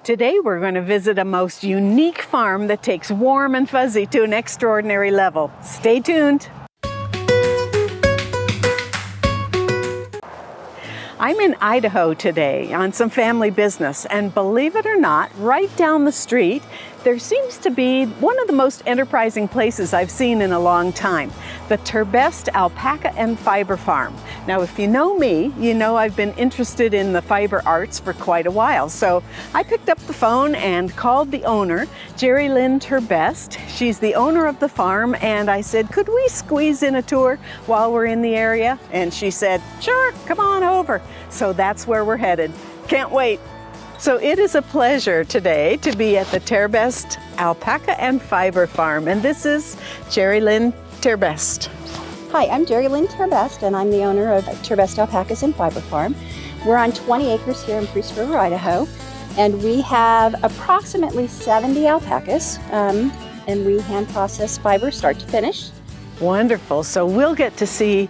Today we're going to visit a most unique farm that takes warm and fuzzy to an extraordinary level. Stay tuned. I'm in Idaho today on some family business, and believe it or not, right down the street there seems to be one of the most enterprising places I've seen in a long time, the TerBest Alpaca and Fiber Farm. Now, if you know me, you know I've been interested in the fiber arts for quite a while, so I picked up the phone and called the owner, Jerilin TerBest. She's the owner of the farm, and I said, could we squeeze in a tour while we're in the area? And she said, sure, come on over. So that's where we're headed. Can't wait. So it is a pleasure today to be at the TerBest Alpaca and Fiber Farm, and this is Jerilin TerBest. Hi, I'm Jerilin TerBest, and I'm the owner of TerBest Alpacas and Fiber Farm. We're on 20 acres here in Priest River, Idaho, and we have approximately 70 alpacas, and we hand process fiber start to finish. Wonderful. So we'll get to see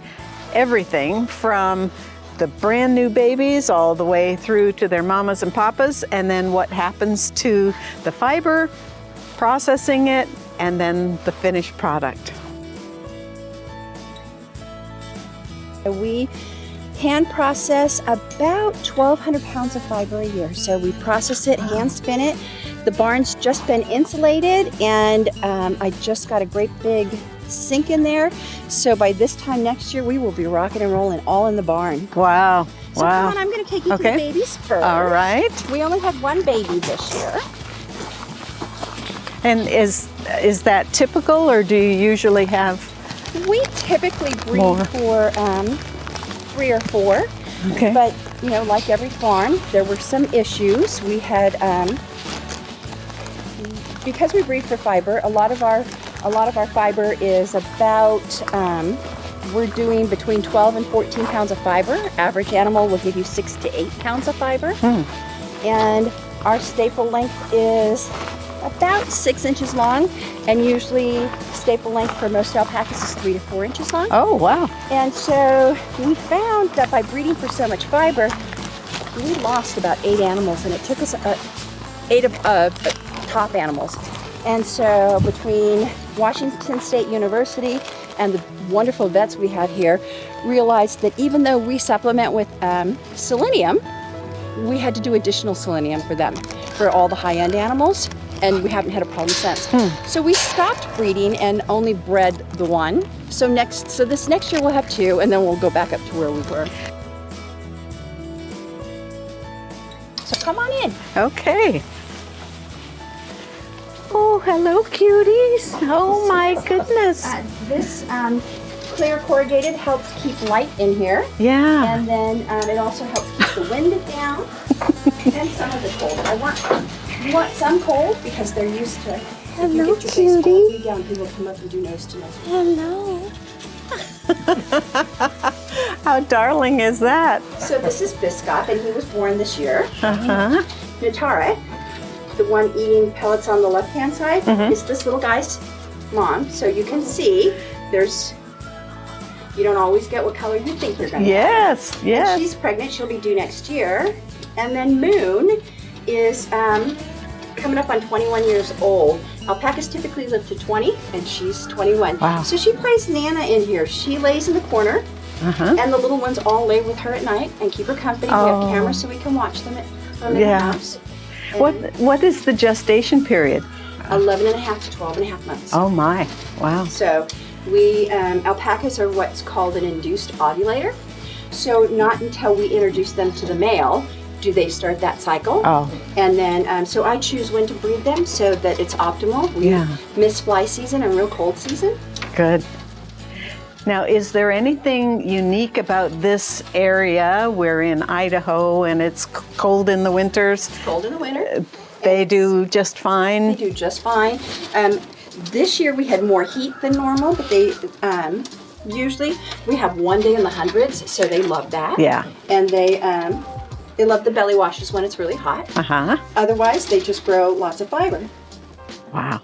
everything from the brand new babies all the way through to their mamas and papas, and then what happens to the fiber, processing it, and then the finished product. We hand process about 1,200 pounds of fiber a year. So we process it, hand spin it. The barn's just been insulated, and I just got a great big sink in there. So by this time next year, we will be rocking and rolling all in the barn. Wow. So come on, I'm going to take you to the babies first. All right. We only had one baby this year. And is that typical, or do you usually have? We typically breed more for 3 or 4. Okay. But you know, like every farm, there were some issues. We had because we breed for fiber. A lot of our fiber is about, we're doing between 12 and 14 pounds of fiber. Average animal will give you 6 to 8 pounds of fiber. And our staple length is about 6 inches long, and usually staple length for most alpacas is 3 to 4 inches long. Oh, wow. And so we found that by breeding for so much fiber, we lost about 8 animals, and it took us 8 of top animals. And so between Washington State University and the wonderful vets we have here, realized that even though we supplement with selenium, we had to do additional selenium for them, for all the high-end animals, and we haven't had a problem since. So we stopped breeding and only bred the one. So this next year we'll have 2, and then we'll go back up to where we were. So come on in. Okay. Oh, hello, cuties. Oh, my goodness. This clear corrugated helps keep light in here. Yeah. And then it also helps keep the wind down and some of the cold. You want some cold because they're used to. Hello, cutie. People come up and do nose to nose. Hello. How darling is that? So this is Biscop, and he was born this year. Natara, the one eating pellets on the left-hand side, is this little guy's mom. So you can see you don't always get what color you think you're going to get. Yes, yes. And she's pregnant. She'll be due next year. And then Moon is coming up on 21 years old. Alpacas typically live to 20, and she's 21. Wow. So she plays Nana in here. She lays in the corner, and the little ones all lay with her at night and keep her company. We have cameras so we can watch them in the house. What is the gestation period? 11 and a half to 12 and a half months. Oh my, wow. So we, alpacas are what's called an induced ovulator. So not until we introduce them to the male do they start that cycle. Oh. And then, so I choose when to breed them so that it's optimal. We miss fly season and real cold season. Good. Now, is there anything unique about this area? We're in Idaho and it's cold in the winters. It's cold in the winter. They do just fine? They do just fine. This year we had more heat than normal, but they usually we have 1 day in the hundreds, so they love that. Yeah. And they love the belly washes when it's really hot. Otherwise, they just grow lots of fiber. Wow.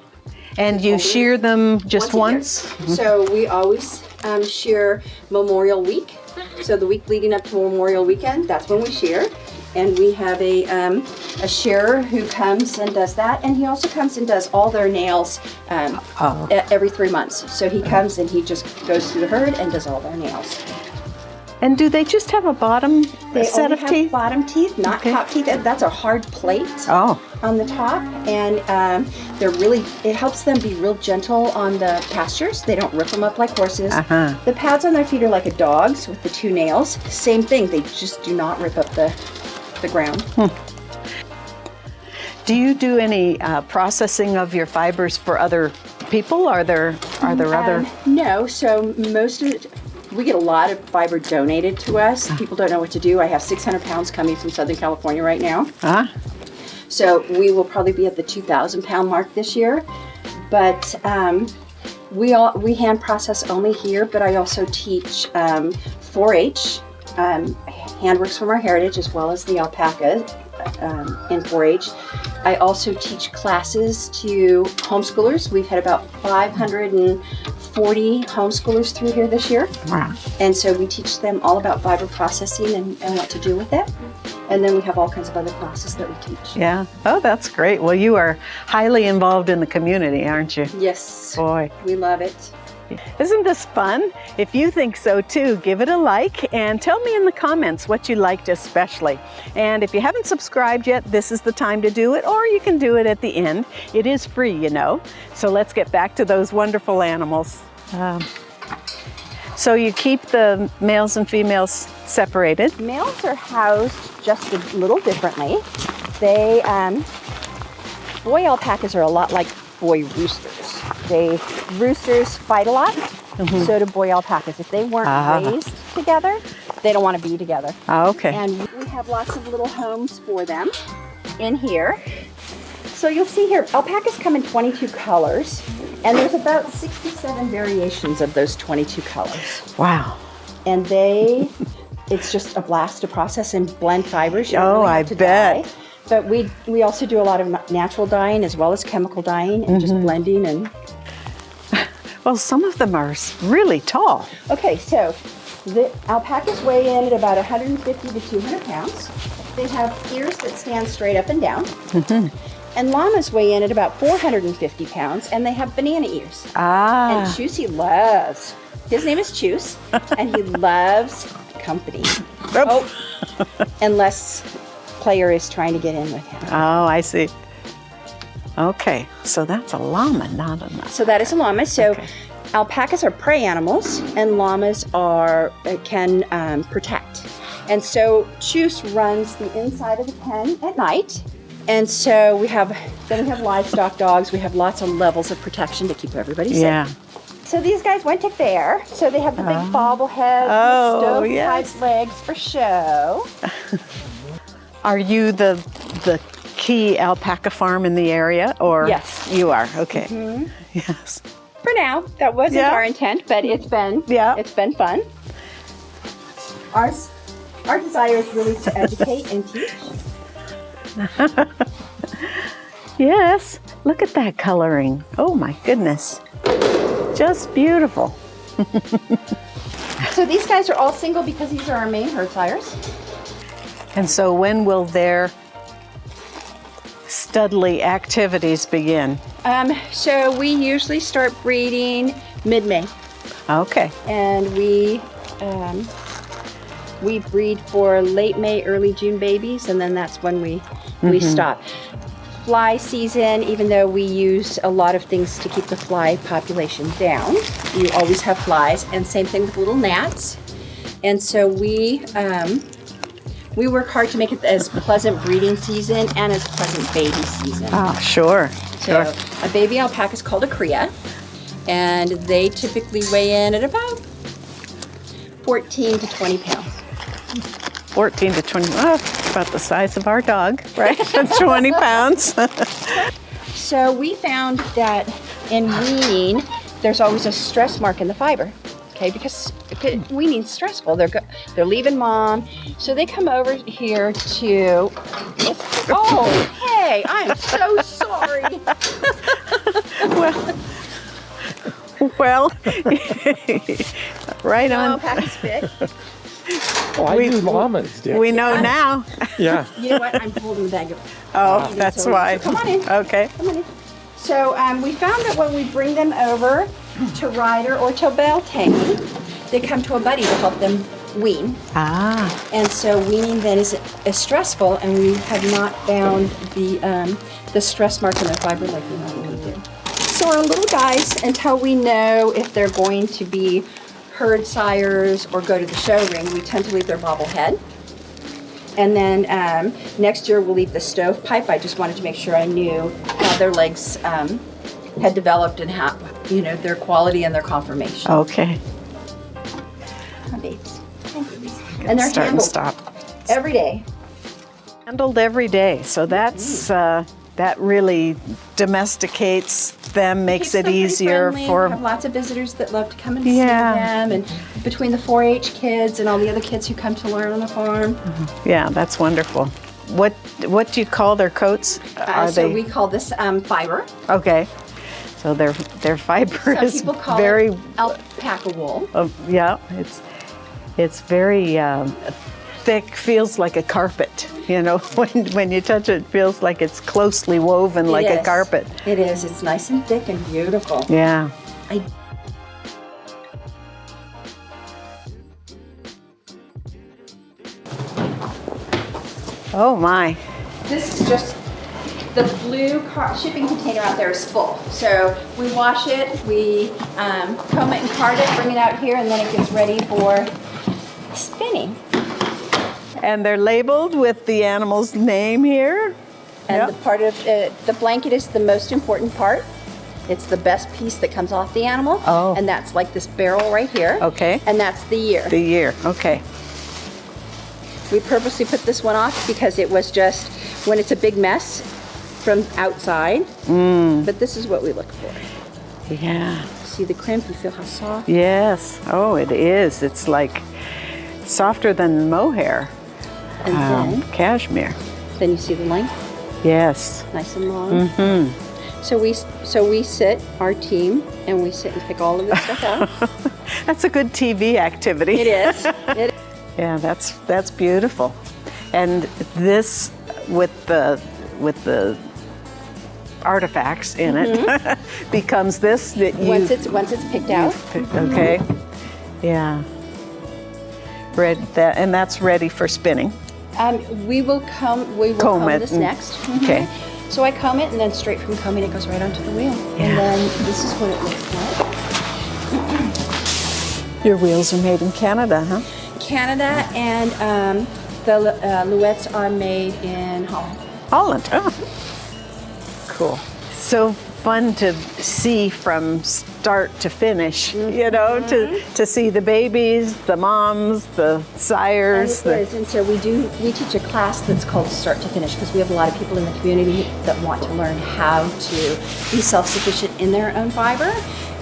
And you shear them just once? So we always shear Memorial Week. So the week leading up to Memorial Weekend, that's when we shear. And we have a shearer who comes and does that. And he also comes and does all their nails every 3 months. So he comes and he just goes through the herd and does all their nails. And do they just have a bottom set of teeth? They have bottom teeth, not top teeth. That's a hard plate on the top. And it helps them be real gentle on the pastures. They don't rip them up like horses. The pads on their feet are like a dog's with the 2 nails. Same thing, they just do not rip up the ground. Do you do any processing of your fibers for other people? Are there other? No, so most of it, we get a lot of fiber donated to us. People don't know what to do. I have 600 pounds coming from Southern California right now. So we will probably be at the 2,000 pound mark this year. But we hand process only here, but I also teach 4-H, handworks from our heritage, as well as the alpaca in 4-H. I also teach classes to homeschoolers. We've had about 540 homeschoolers through here this year. Wow. And so we teach them all about fiber processing and what to do with it. And then we have all kinds of other classes that we teach. Yeah. Oh, that's great. Well, you are highly involved in the community, aren't you? Yes. Boy. We love it. Isn't this fun? If you think so too, give it a like and tell me in the comments what you liked especially. And if you haven't subscribed yet, this is the time to do it, or you can do it at the end. It is free, you know. So let's get back to those wonderful animals. So you keep the males and females separated? Males are housed just a little differently. They, boy alpacas are a lot like boy roosters. Roosters fight a lot, so do boy alpacas. If they weren't raised together, they don't want to be together. Okay. And we have lots of little homes for them in here. So you'll see here, alpacas come in 22 colors, and there's about 67 variations of those 22 colors. Wow. And it's just a blast to process and blend fibers. I bet. Dye. But we also do a lot of natural dyeing as well as chemical dyeing and just blending and. Well, some of them are really tall. Okay, so the alpacas weigh in at about 150 to 200 pounds. They have ears that stand straight up and down. And llamas weigh in at about 450 pounds, and they have banana ears. And Chusey loves, his name is Chus, and he loves company. Unless player is trying to get in with him. Oh, I see. Okay, so that's a llama, not a llama. So that is a llama. So alpacas are prey animals, and llamas can protect. And so Chus runs the inside of the pen at night. And so we have livestock dogs. We have lots of levels of protection to keep everybody safe. Yeah. So these guys went to fair. So they have the big bobbleheads, the stovepipe legs for show. Are you the key alpaca farm in the area, or? Yes. You are, okay. Yes. For now, that wasn't our intent, but it's been fun. Our desire is really to educate and teach. Yes, look at that coloring. Oh my goodness, just beautiful. So these guys are all single because these are our main herd sires. And so when will their studly activities begin? So we usually start breeding mid-May. Okay. And we breed for late May, early June babies, and then that's when we stop. Fly season, even though we use a lot of things to keep the fly population down, you always have flies, and same thing with little gnats. And so we work hard to make it as pleasant breeding season and as pleasant baby season. Oh, sure. So a baby alpaca is called a cria, and they typically weigh in at about 14 to 20 pounds. 14 to 20, about the size of our dog, right? 20 pounds. So we found that in weaning, there's always a stress mark in the fiber. Okay, because weaning's stressful. They're leaving mom, so they come over here to. Oh, hey! I'm so sorry. Well, right on. Alpaca's big. Oh, I knew llamas did. We know now. Yeah. You know what? I'm holding the bag of. Oh, that's why. So come on in. Okay. Come on in. So we found that when we bring them over to Ryder or to Beltane, they come to a buddy to help them wean. Ah. And so weaning then is stressful, and we have not found the stress mark in their fiber like we normally do. So our little guys, until we know if they're going to be herd sires or go to the show ring, we tend to leave their bobble head. And then next year we'll leave the stovepipe. I just wanted to make sure I knew how their legs had developed and how, you know, their quality and their conformation. Okay. Hi, babes. Hi, babies. And they're Start and handled stop. every day. Handled every day. So that's that really domesticates them, makes Keeps it them pretty easier friendly. for. We have lots of visitors that love to come and see Yeah. them, and between the 4-H kids and all the other kids who come to learn on the farm. Yeah, that's wonderful. What do you call their coats? So we call this fiber. Okay? So their fiber Some is people call very it alpaca wool. yeah. It's very thick, feels like a carpet. You know, when you touch it, it feels like it's closely woven like a carpet. It is. It's nice and thick and beautiful. Yeah. Oh my. This is just the blue shipping container out there is full. So we wash it, we comb it and card it, bring it out here, and then it gets ready for spinning. And they're labeled with the animal's name here. And Yep. the part of the blanket is the most important part. It's the best piece that comes off the animal. Oh. And that's like this barrel right here. Okay. And that's the year. The year. Okay. We purposely put this one off because it was just, when it's a big mess from outside. But this is what we look for. Yeah. See the crimp, you feel how soft? Yes. Oh, it is. It's like softer than mohair. And Cashmere. then you see the length, Yes. nice and long. So we sit, our team, and we sit and pick all of this stuff out. That's a good TV activity. It is. It Yeah, that's beautiful. And this with the artifacts in it becomes this that you once it's picked out. Okay. Yeah. And that's ready for spinning. We will comb Comb it this and- next. Okay. So I comb it, and then straight from combing it goes right onto the wheel. Yeah. And then this is what it looks like. Your wheels are made in Canada, huh? Canada, and the Louettes are made in Holland. Holland. Oh. Cool. So fun to see from start to finish, you know, to see the babies, the moms, the sires. And so we teach a class that's called Start to Finish, because we have a lot of people in the community that want to learn how to be self-sufficient in their own fiber.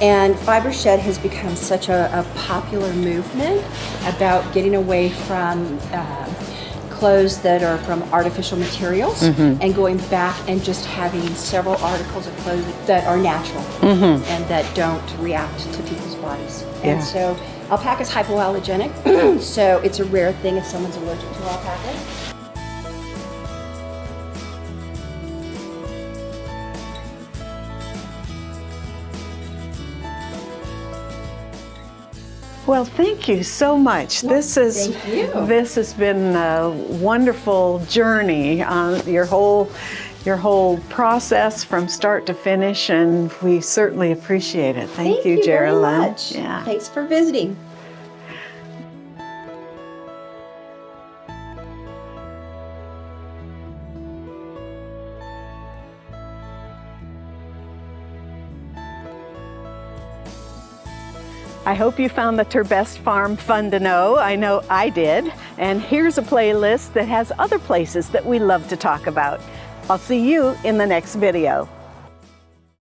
And Fiber Shed has become such a popular movement about getting away from clothes that are from artificial materials and going back and just having several articles of clothing that are natural and that don't react to people's bodies. Yeah. And so alpaca is hypoallergenic, so it's a rare thing if someone's allergic to alpaca. Well, thank you so much. This thank you. has been a wonderful journey on your whole process from start to finish, and we certainly appreciate it. Thank you, very Jerilin. much. Yeah. Thanks for visiting. I hope you found the TerBest Farm fun to know. I know I did. And here's a playlist that has other places that we love to talk about. I'll see you in the next video.